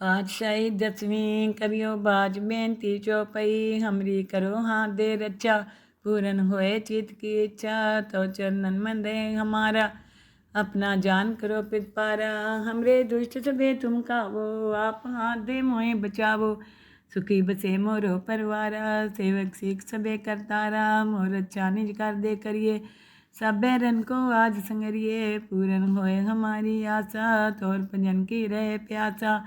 पातशाही 10वीं करियो बाज बेनती चौपई हमरी करो हाथ दे रक्षा पूरन होए चित की इच्छा तो चरणन में दे हमारा अपना जान करो पितपारा हमरे दुष्ट सबे तुम कावो आप हाथ दे मोए बचावो सुखी बसे मोरो परवारा सेवक सीख सबे करतारा मोर अच्छा निज कर दे करिए सब बैरन को आज संगरिए पूरन होए हमारी आशा तोर भजन की रहे प्यासा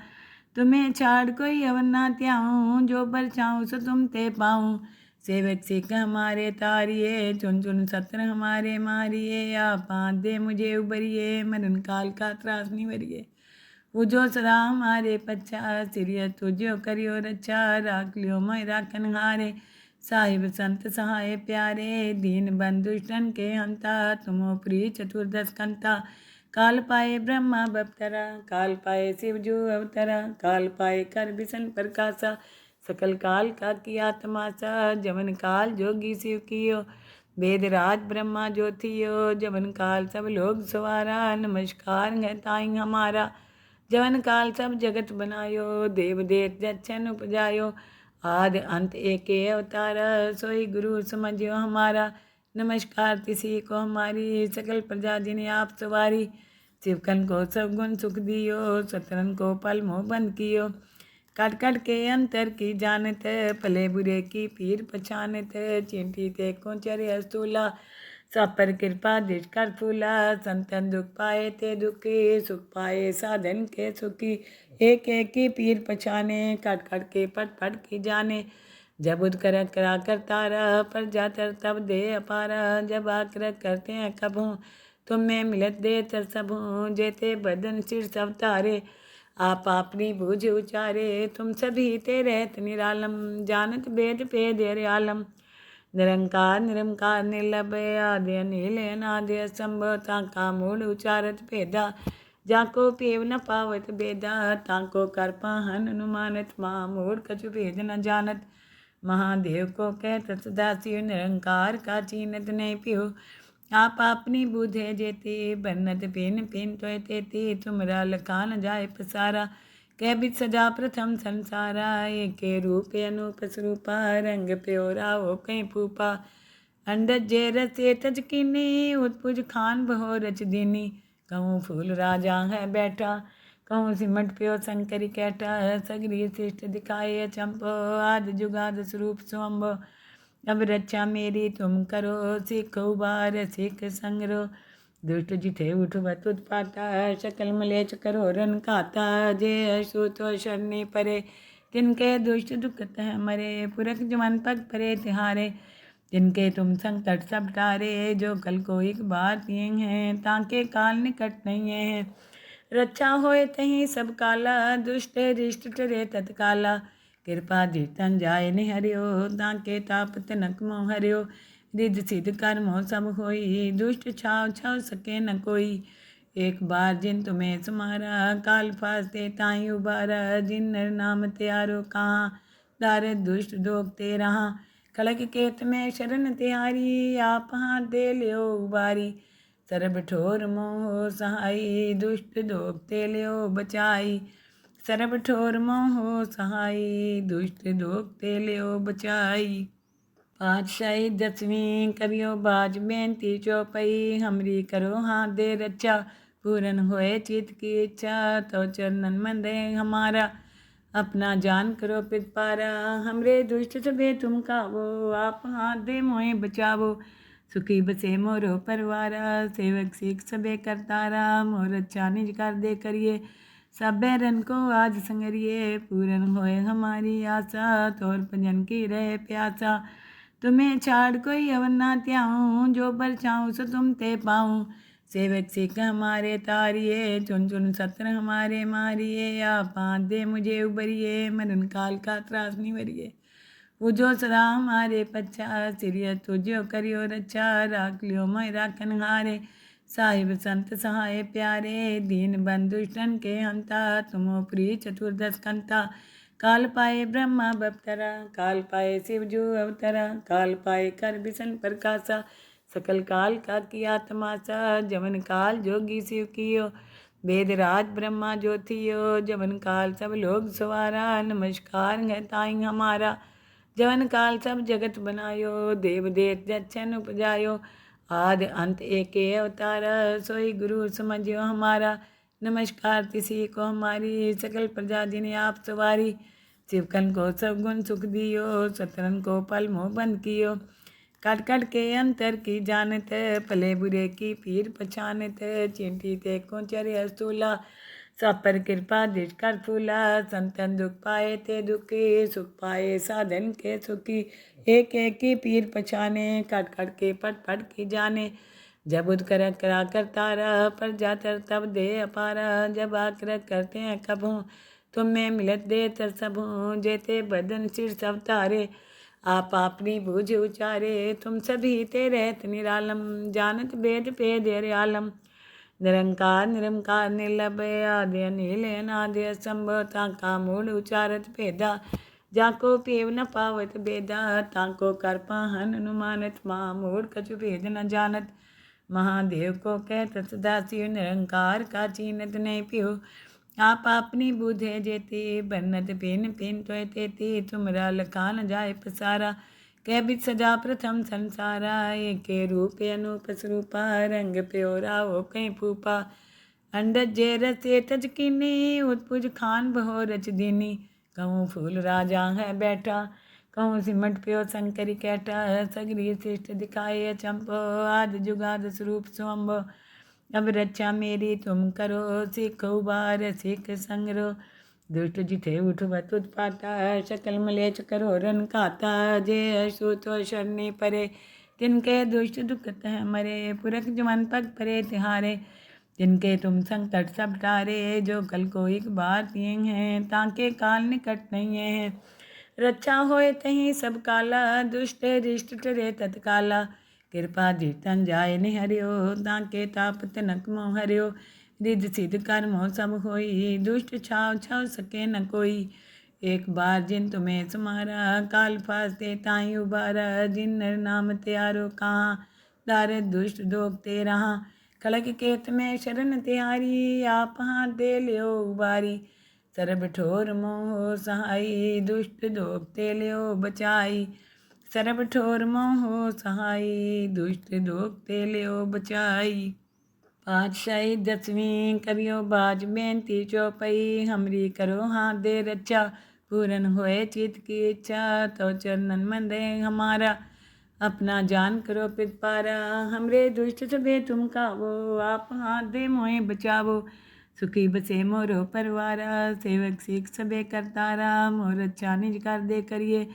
तुम्हें छाड़ कोई अवर ना त्याऊँ जो पर चाहूँ सो तुम ते पाऊँ सेवक सिख हमारे तारिये चुन चुन सत्र हमारे मारिये आप हाथ दे मुझे उबरिए मरण काल का त्रास निवरिए पूजो सदा हमारे पच्छा सिरिय तुझो करियो रक्षा राख लियो मैं राखन हारे साहिब संत सहाय प्यारे दीन बंधुष्टन के हंता तुमो प्रिय चतुर्दश कंता काल पाए ब्रह्मा बपतरा काल पाए शिव जो अवतरा काल पाए कर विष्णु प्रकाशा सकल काल का किया तमाशा जवन काल जोगी शिव कियो वेद राज ब्रह्मा ज्योतियो जवन काल सब लोग सवारा नमस्कार है ताई हमारा जवन काल सब जगत बनायो देव देव जच्छन उपजायो आदि अंत एक अवतार सोई गुरु समझियो हमारा नमस्कार तिसी को हमारी सकल प्रजा जिन्हें आप सवारी शिवकन को सब गुण सुख दियो सतरन को पल मोह बंद कियो कट कट के अंतर की जानत भले बुरे की पीर पछानत चिंटी ते को चरे अस्तूला सब पर कृपा कर फूला संतन दुख पाए ते दुखी सुख पाए साधन के सुखी एक एक की पीर पछाने कट कट के पट पट की जाने जब उद कर करा कर तारा पर जातर तब दे अपारा जब आकर करते हैं कबों तुम में मिलत दे तर सबों जेते बदन सिर सब तारे आप अपनी बूझ उचारे तुम सभी ते रहत निरालम जानत भेद भेद आलम निरंकार निरंकार निर्लभय आदि अनिल अनादि असंभव ताका मूल उचारत भेदा जाको पेव न पावत भेदा ताको कर पाहन अनुमानत महामूढ़ कछु भेद न जानत महादेव को कहत सदा शिव निरंकार का चीनत नहीं पियो आप अपनी बुधे जेती बन्नत पिन पिन तो तेती तुमरा लखान जाय पसारा कह बिच सजा प्रथम संसारा एक रूप अनूप स्वरूपा रंग प्योरा हो कहीं फूपा अंडज जे रसे तज कीनी उत्पुज खान बहो रच दीनी कहूँ फूल राजा है बैठा कहूँ सिमट प्यो शंकरी कैटा सगरी शिष्ट दिखाए चंपो आद जुगाद स्वरूप स्वम्भो अब रक्षा मेरी तुम करो सिख उबार सिख संगरो दुष्ट जिठे उठ बत उत्पाता शकल मलेच करो रन खाता जे असूत शरणी परे तिनके दुष्ट दुखत है मरे पुरख जमन पग परे तिहारे जिनके तुम संकट सब टारे जो कल को एक बार पिए हैं ताके काल निकट नहीं है रक्षा होए तहीं सब काला दुष्ट रिष्ट टरे तत्काला कृपा धीतन जाय निहरियो ताके ताप तनक मोह हरियो रिद सिद्ध कर्मो सब होई दुष्ट छाव छाव सके न कोई एक बार जिन तुम्हें सुमारा काल फास्ते ताई उबारा जिन नर नाम त्यारो कहाँ दार दुष्ट दोगते रहा खड़ग केत में शरण तिहारी आप हाथ दे लियो उबारी सरब ठोर मोह सहाई दुष्ट दोगते लियो बचाई सरब ठोर मोह सहाई दुष्ट दोगते लियो बचाई पातशाही 10वीं करियो बाज बेनती चौपई हमरी करो हाथ दे रक्षा पूरन होए चित की इच्छा तो चरणन में दे हमारा अपना जान करो पितपारा हमरे दुष्ट सबे तुम कावो आप हाथ दे मोए बचावो सुखी बसे मोरो परवारा सेवक सीख सबे करतारा मोर अच्छा निज कर दे करिए सब बैरन को आज संगरिए पूरन होए हमारी आशा तोर भजन की रहे प्यासा तुम्हें छाड़ कोई अवर ना त्याऊँ जो पर चाहूँ सो तुम ते पाऊँ सेवक सिख हमारे तारिये चुन चुन सत्र हमारे मारिये आप हाथ दे मुझे उबरिए मरण काल का त्रास निवरिए पूजो सदा हमारे पच्छा सिरिय तुझो करियो रक्षा राख लियो मैं राखन हारे साहिब संत सहाय प्यारे दीन बंधुष्टन के हंता तुमो प्रिय चतुर्दश कंता काल पाए ब्रह्मा बपतरा काल पाए शिव जो अवतरा काल पाए कर विष्णु प्रकाशा सकल काल का किया तमाशा जवन काल जोगी शिव कियो वेदराज ब्रह्मा ज्योतियो जवन काल सब लोग सवारा। नमस्कार है ताई हमारा जवन काल सब जगत बनायो। देव देव जच्छन उपजायो आदि अंत एक अवतारा। सोई गुरु समझियो हमारा नमस्कार तिसी को हमारी। सकल प्रजा जिन्हें आप सवारी शिवकन को सब गुण सुख दियो। सतरन को पल मोह बंद कियो। कट कट के अंतर की जानत भले बुरे की पीर पछानत। चिंटी ते को चरे स्थूला सब पर कृपा दृढ़ कर फूला। संतन दुख पाए ते दुखी सुख पाए साधन के सुखी। एक एक की पीर पछाने कट कट के पट पट की जाने। जब उद कर करा कर तारा पर जातर तब दे अपारा। जब आकर करते हैं कब हूँ तुम में मिलत दे तर सब हूँ। जेते बदन सिर सब तारे आप अपनी बूझ उचारे। तुम सभी ते रहत निरालम जानत भेद भेद हरे आलम। निरंकार निरंकार निर्लभ आदि अनिल अनादि असंभव। ताका मूल उचारत भेदा जाको पेव न पावत भेदा। ताको कर पाहन अनुमानत महामूढ़ कछु भेद न जानत। महादेव को कहत सदा शिव निरंकार का चीनत नहीं पियो। आप अपनी बुधे जेती बन्नत पिन पिन तो तेती। तुमरा लखान जाय पसारा कह बिच सजा प्रथम संसारा। एक रूप अनूप स्वरूपा रंग प्योरा हो कहीं फूपा। अंडज जे रसे तज कीनी उत्पुज खान बहो रच दीनी। कहूँ फूल राजा है बैठा कहूँ सिमट प्यो शंकरी कैठा। सगरी श्रेष्ठ दिखाए चंपो आदि जुगाद स्वरूप स्वम्भो। अब रक्षा मेरी तुम करो सीखो बार सीख संगरो। दुष्ट जिठे उठ बत उत्पाता शकल मलेच करो रन खाता। जे अशु तो शरणी परे तिनके दुष्ट दुखत है मरे। पुरख जमन पग परे तिहारे जिनके तुम संकट सब टारे। जो कल को एक बार पियें हैं ताके काल निकट नहीं है। रक्षा होए तहीं सब काला दुष्ट रिष्ट टरे तत्काला। कृपा जीतन जाय निहरियो ताके ताप तनक मोह हरियो। रिद्ध सिद्ध कर्मो सब होई दुष्ट छाव छाव सके न कोई। एक बार जिन तुम्हें समारा काल फास्ते ताई उबारा। जिन नर नाम त्यारो कहाँ दार दुष्ट दोगते रहा। खड़ग केत में शरण तिहारी आप हाथ दे लियो उबारी। सरब ठोर मोह सहाई दुष्ट दोगते लियो बचाई। सरब ठोर मोह सहाई दुष्ट दोगते लियो बचाई। पातशाही 10वीं करियो बाज बेनती चौपई। हमरी करो हाथ दे रक्षा पूरन होए चित की इच्छा। तो चरणन मन दे हमारा अपना जान करो पितपारा। हमरे दुष्ट सभे तुम कावो आप हाथ दे मोहे बचावो। सुखी बसे मोरो परवारा सेवक सीख सबे करतारा। मोर अच्छा निज कर दे करिए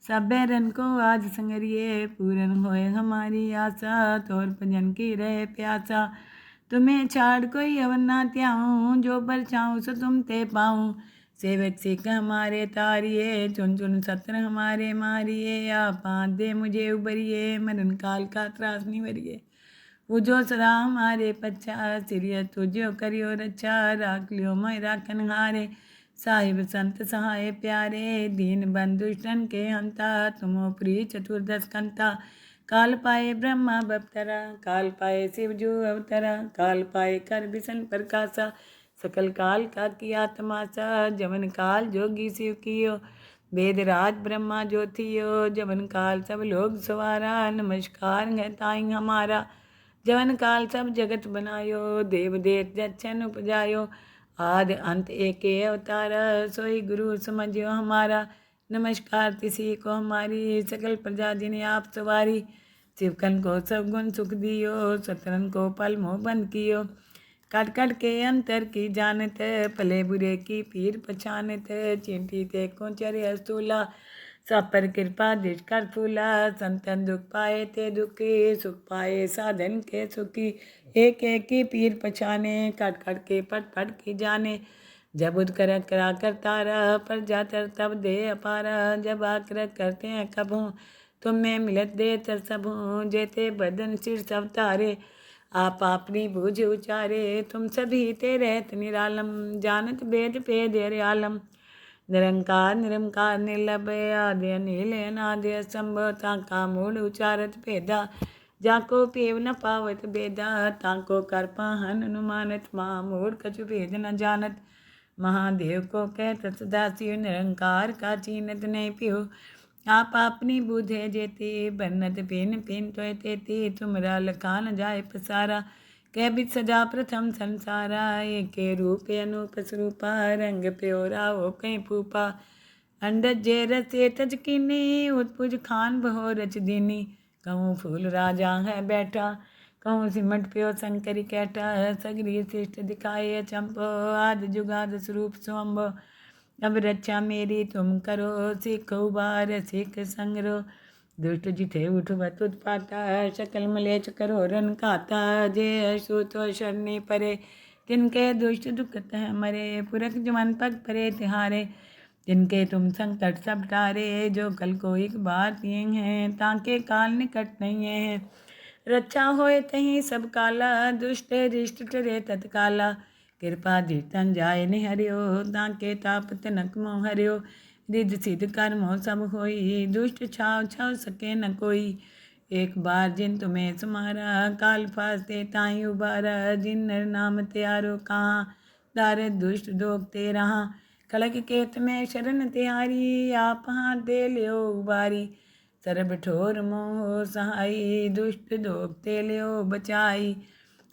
सब बैरन को आज संगरिए। पूरन होए हमारी आशा तोर भजन की रहे प्यासा। तुम्हें छाड़ कोई अवर ना त्याऊँ जो पर चाहूँ सो तुम ते पाऊँ। सेवक सिख हमारे तारिये चुन चुन सत्र हमारे मारिये। आप हाथ दे मुझे उबरिए मरण काल का त्रास निवरिए। पूजो सदा हमारे पच्छा सिरिय तुझो करियो रक्षा। राख लियो मैं राखन हारे साहिब संत सहाय प्यारे। दीन बंधुष्टन के हंता तुमो प्रिय चतुर्दश कंता। काल पाए ब्रह्मा बपतरा काल पाए शिवजू अवतरा। काल पाए कर बिसन प्रकाशा सकल काल का किया तमाशा। जवन काल जोगी शिव कियो वेदराज ब्रह्मा ज्योतियो। जवन काल सब लोग सवारा नमस्कार है ताई हमारा जवन काल सब जगत बनायो। देव देव जच्छन उपजायो आदि अंत एक अवतारा। सोई गुरु समझियो हमारा नमस्कार तिसी को हमारी। सकल प्रजा जिन्हें आप सवारी शिवकन को सब गुण सुख दियो। सतरन को पल मोह बंद कियो। कट कट के अंतर की जानत भले बुरे की पीर पछानत। चिंटी ते को चरे स्थूला सब पर कृपा दृढ़ कर फूला। संतन दुख पाए ते दुखी सुख पाए साधन के सुखी। एक एक की पीर पछाने कट कट के पट पट की जाने। जब उद कर करा कर तारा पर जातर तब दे अपारा। जब आकर करते हैं कब हूँ तुम में मिलत दे तर सब हूँ। जेते बदन सिर सब तारे आप अपनी बूझ उचारे। तुम सभी ते रहत निरालम जानत भेद भेद हरे आलम। निरंकार निर्लभ आदि अनिल अनादि असंभव। ताका मूल उचारत भेदा जाको पेव न पावत बेदा ताको कर पाहन अनुमानत महामूढ़ कछु भेद न जानत महादेव को कहत सदाशिव निरंकार का चीनत नहीं पियो आप अपनी बुधे जेते बन्नत पेन पेन तोय तेते तुमरा लखा न जाए पसारा कह बित सजा प्रथम संसारा एक रूप अनूप स्वरूपा रंग प्योरा हो कहीं फूपा अंडज जे रसे तज कीनी उत्पुज खान बहो रच दीनी कहूँ फूल राजा है बैठा कहूँ सिमट प्यो शंकरी कैटा सगरी श्रेष्ठ दिखाए चंपो आद जुगाद स्वरूप स्वम्भ अब रक्षा मेरी तुम करो सिख उबार सिख संग्रो दुष्ट जिठे उठ बत उत्पाता शकल मलेच करो रन खाता जे अशु तो शरणी परे तिनके दुष्ट दुखत है मरे पुरख जमन पग परे तिहारे जिनके तुम संकट सब टारे जो कल को एक बार पिए हैं ताके काल निकट नहीं है रक्षा होए तहीं सब काला दुष्ट रिष्ट टरे तत्काला कृपा धीतन जाय निहरियो ताके ताप तनक मोह हरियो रिद सिद्ध कर्मो सब होई दुष्ट छाव छाव सके न कोई एक बार जिन तुम्हें सुमारा काल फास्ते ताई उबारा जिन नर नाम त्यारो कहाँ दार दुष्ट दोगते रहा खड़ग केत में शरण तिहारी आप हाथ दे लियो उबारी सरब ठोर मोह सहाई दुष्ट दोगते लियो बचाई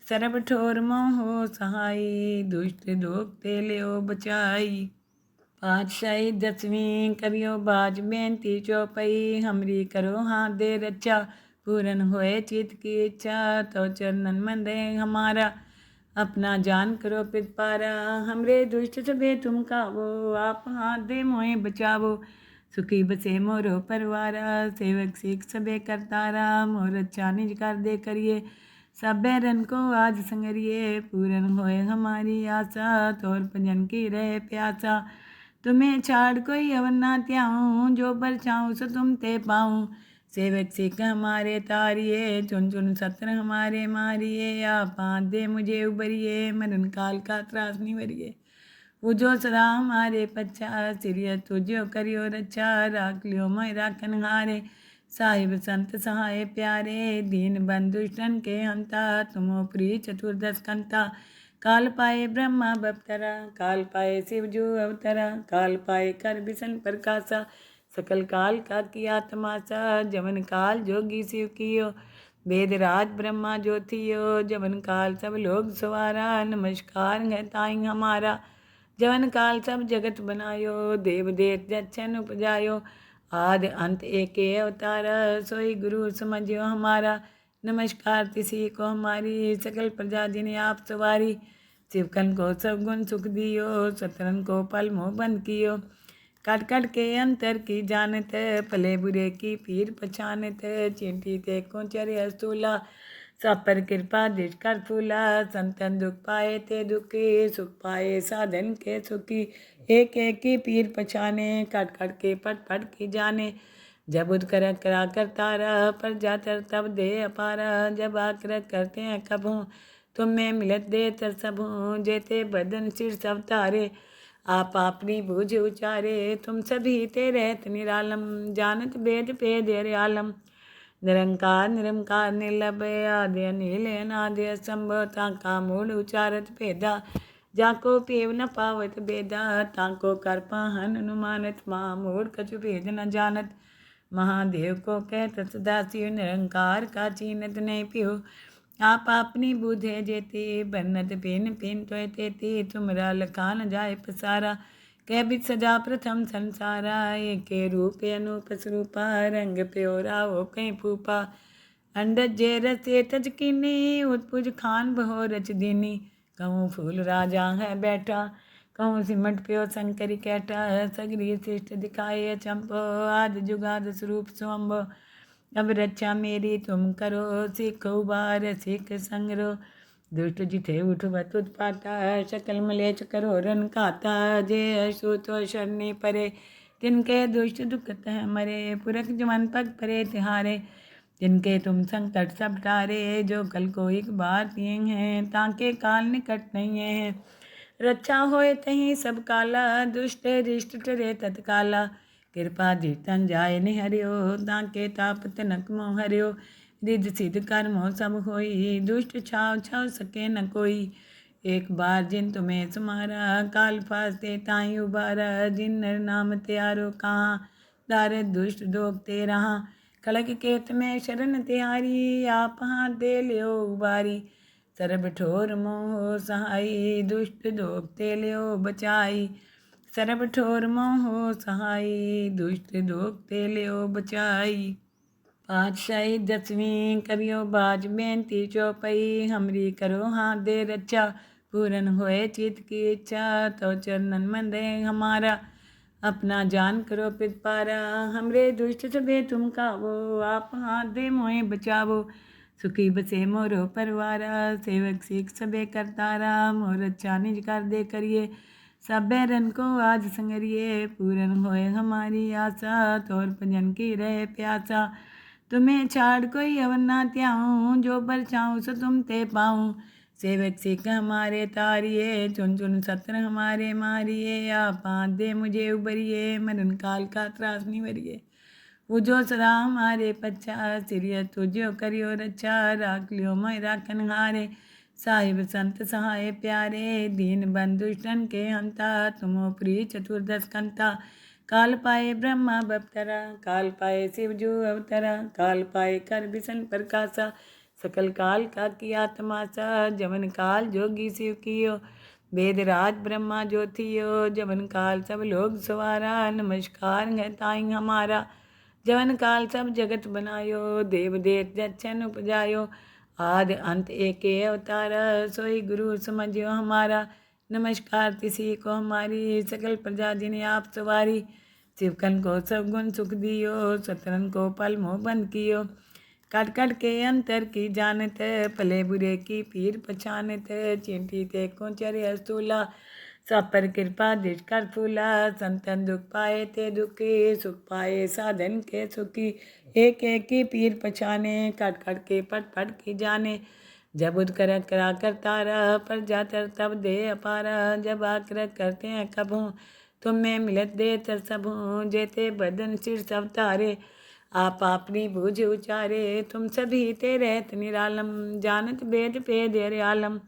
सरब ठोर मोह सहाई दुष्ट दोगते लियो बचाई पातशाही दसवीं करियो बाज बेनती चौपई हमरी करो हाथ दे रचा पूरन होए चित की इच्छा तो चरणन मन दे हमारा अपना जान करो पितपारा हमरे दुष्ट सभे तुम कावो आप हाथ दे मोहे बचावो सुखी बसे मोरो परवारा सेवक सीख सबे करतारा मोर अच्छा निज कर दे करिए सब बैरन को आज संगरिए पूरन होए हमारी आशा तोर भजन की रहे प्यासा तुम्हें छाड़ कोई अवर ना त्याऊँ जो पर चाहूँ सो तुम ते पाऊँ सेवक सिख हमारे तारिये चुन चुन सत्र हमारे मारिये आप हाथ दे मुझे उबरिए मरण काल का त्रास निवरिए उजो सदा हमारे पच्छा सिरिय तुझो करियो रक्षा राख लियो मैं राखन हारे साहिब संत सहाय प्यारे दीन बंधुष्टन के हंता तुमो प्रिय चतुर्दश कंता काल पाए ब्रह्मा बपतरा काल पाए शिवजू अवतरा काल पाए कर बिसन प्रकाशा सकल काल का किया तमाशा जमन काल जोगी शिव कियो वेद राज ब्रह्मा ज्योतियो जमन काल सब लोग सवारा नमस्कार है ताई हमारा जवन काल सब जगत बनायो देव देव जच्छन उपजायो आदि अंत एक अवतार सोई गुरु समझियो हमारा नमस्कार तिसी को हमारी सकल प्रजा जिन्हें आप सवारी शिवकन को सब गुण सुख दियो सतरन को पल मोह बंद कियो कट कट के अंतर की जानत भले बुरे की पीर पछानत चिंटी ते को चरे स्थूला सब पर कृपा दिश कर फूला संतन दुख पाए ते दुखी सुख पाए साधन के सुखी एक एक की पीर पछाने कट कट के पट पट की जाने जब उद कर करा कर तारा पर जातर तब दे अपारा जब आकर करते हैं कबों तुम में मिलत दे तर सबों जेते बदन सिर सब तारे आप अपनी बूझ उचारे तुम सभी ते रहत निरालम जानत भेद भेद आलम निरंकार निरंकार निर्लभ आदि अनिल अनादि असंभव का मूल उचारत भेदा जाको पेव न पावत बेदा ताको कर पाहन अनुमानत महामूढ़ कछु भेद न जानत महादेव को कहत सदाशिव निरंकार का चीनत नहीं पियो आप अपनी बुधे जेते बन्नत पेन पेन तोय तेते तुमरा लखा न जाए पसारा कह बित सजा प्रथम संसारा एक रूप अनूप स्वरूपा रंग प्योरा हो कहीं फूपा अंडज जे रसे तज कीनी उत्पुज खान बहो रच दीनी कहूँ फूल राजा है बैठा कहूँ सिमट प्यो शंकरी कैटा सगरी श्रेष्ठ दिखाए चंपो आद जुगाद स्वरूप स्वम्भ अब रक्षा मेरी तुम करो सिख उबार सिख संग्रो दुष्ट जिठे उठ बत उत्पाता शकल मलेच करो रन खाता जे अशु तो शरणी परे तिनके दुष्ट दुखत है मरे पुरख जमन पग परे तिहारे जिनके तुम संकट सब टारे जो कल को एक बार पिए हैं ताके काल निकट नहीं है रक्षा होए तहीं सब काला दुष्ट रिष्ट टरे तत्काला कृपा धीतन जाय निहरियो ताके ताप तनक मोह हरियो रिद्ध सिद्ध कर्मों सब होई, दुष्ट छाव छाव सके न कोई। एक बार जिन तुम्हें सुमारा, काल फासते ताई उबारा। जिन नर नाम त्यारो कहाँ, दारद दुष्ट दोगते रहा। खड़ग केत में शरण तिहारी, आप हाथ दे लियो उबारी। सरब ठोर मोह सहाई, दुष्ट दोगते लियो बचाई। सरब ठोर मोह सहाई, दुष्ट दोगते लियो बचाई। पातशाही 10वीं करियो बाज बेनती चौपई, हमरी करो हाथ दे रक्षा। पूरन होए चित की इच्छा, तो चरणन मन दे हमारा। अपना जान करो पितपारा, हमरे दुष्ट सभे तुम कावो। आप हाथ दे मोहे बचावो, सुखी बसे मोरो परवारा। सेवक सीख सबे करतारा, मोर अच्छा निज कर दे करिए। सब बैरन को आज संगरिए, पूरन होए हमारी आशा। तोर भजन की रहे प्यासा, तुम्हें छाड़ कोई अवर ना त्याऊँ। जो पर चाहूँ सो तुम ते पाऊँ। सेवक सिख हमारे तारिये, चुन चुन सत्र हमारे मारिये। आप हाथ दे मुझे उबरिए, मरण काल का त्रास निवरिए। पूजो सदा हमारे पच्छा, सिरिय तुझो करियो रक्षा। राख लियो मैं राखन हारे, साहिब संत सहाय प्यारे। दीन बंधुष्टन के हंता, तुमो प्रिय चतुर्दश कंता। काल पाए ब्रह्मा बप्तरा, काल पाए शिवजू अवतरा। काल पाए कर बिसन प्रकाशा, सकल काल का किया तमाशा। जवन काल जोगी शिव कियो, वेद राज ब्रह्मा ज्योतियो। जवन काल सब लोग सवारा, नमस्कार है ताई हमारा। जवन काल सब जगत बनायो, देव देव जच्छन उपजायो। आदि अंत एक अवतारा, सोई गुरु समझियो हमारा। नमस्कार तिसी को हमारी, सकल प्रजा जिन्हें आप सवारी। शिवकन को सब गुण सुख दियो, सतरन को पल मोह बंद कियो। कट कट के अंतर की जानत, भले बुरे की पीर पछानत। चिंटी ते को चरे स्थूला, सब पर कृपा दृढ़ कर फूला। संतन दुख पाए ते दुखी, सुख पाए साधन के सुखी। एक एक की पीर पछाने, कट कट के पट पट की जाने। जब उदकर करा कर तारा, पर जातर तब दे अपारा। जब आकर करते हैं कबू, तुम में मिलत दे तर सबू। जेते बदन सिर सब तारे, आप अपनी बूझ उचारे। तुम सभी ते रहत निरालम, जानत वेद भेद आलम।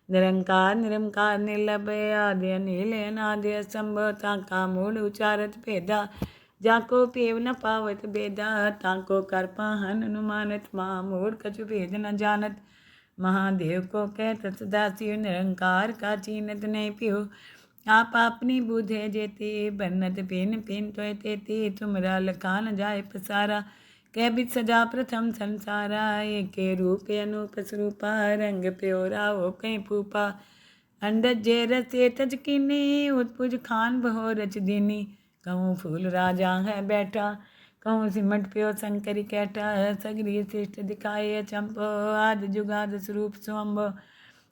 निरंकार निरंकार निर्लभ, आदि अनिल अनादि असंभव। ताका मूल उचारत भेदा, जाको पेव न पावत बेदा। ताको कर पाहन अनुमानत, महामूढ़ कछु भेद न जानत। महादेव को कहत सदा शिव, निरंकार का चीनत नहीं पियो। आप अपनी बुधे जेती, बन्नत पिन पिन तो तेती। तुमरा लखा न जाए पसारा, कह बिच सजा प्रथम संसारा। एक रूप अनूप स्वरूपा, रंग प्योरा हो कहीं फूपा। अंडज जे रसे तज कीनी, उत्पुज खान बहो रच दीनी। कहूँ फूल राजा है बैठा, कहूँ सिमट प्यो शंकरी कैठा। सगरी शिष्ट दिखाए चंपो, आदि जुगाद स्वरूप स्वम्भो।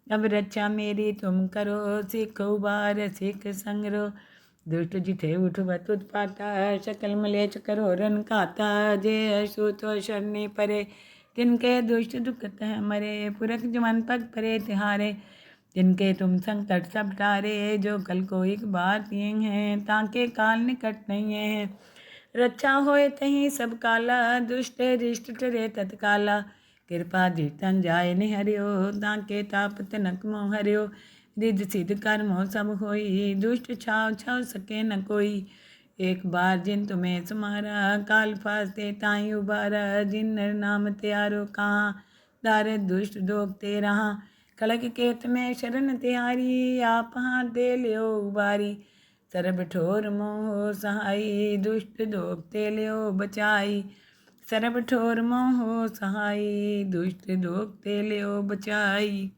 अब रक्षा मेरी तुम करो, सिख उबार सिख संगरो। दुष्ट जिठे उठ बत उत्पाता, सकल मलेच करो रन खाता। जे असूत शरणी परे, तिनके दुष्ट दुखत है मरे। पुरख जमन पग परे तिहारे, जिनके तुम संकट सब टारे। जो कल को एक बार तियें हैं, ताके काल निकट नहीं है। रक्षा होए तहीं सब काला, दुष्ट रिष्ट टरे तत्काला। कृपा धीतन जाय निहरियो, ताके ताप तनक मोह हरियो। रिद्ध सिद्ध कर्मों सब होई, दुष्ट छाव छाव सके न कोई। एक बार जिन तुम्हें सुमारा, काल फासते ताई उबारा। जिन नर नाम त्यारो कहाँ, दारद दुष्ट दोगते रहा। खड़ग केत में शरण तिहारी, आप हाथ दे लियो उबारी। सरब ठोर मोह सहाई, दुष्ट दोगते लियो बचाई। सरब ठोर मोह सहाई, दुष्ट दोगते लियो बचाई।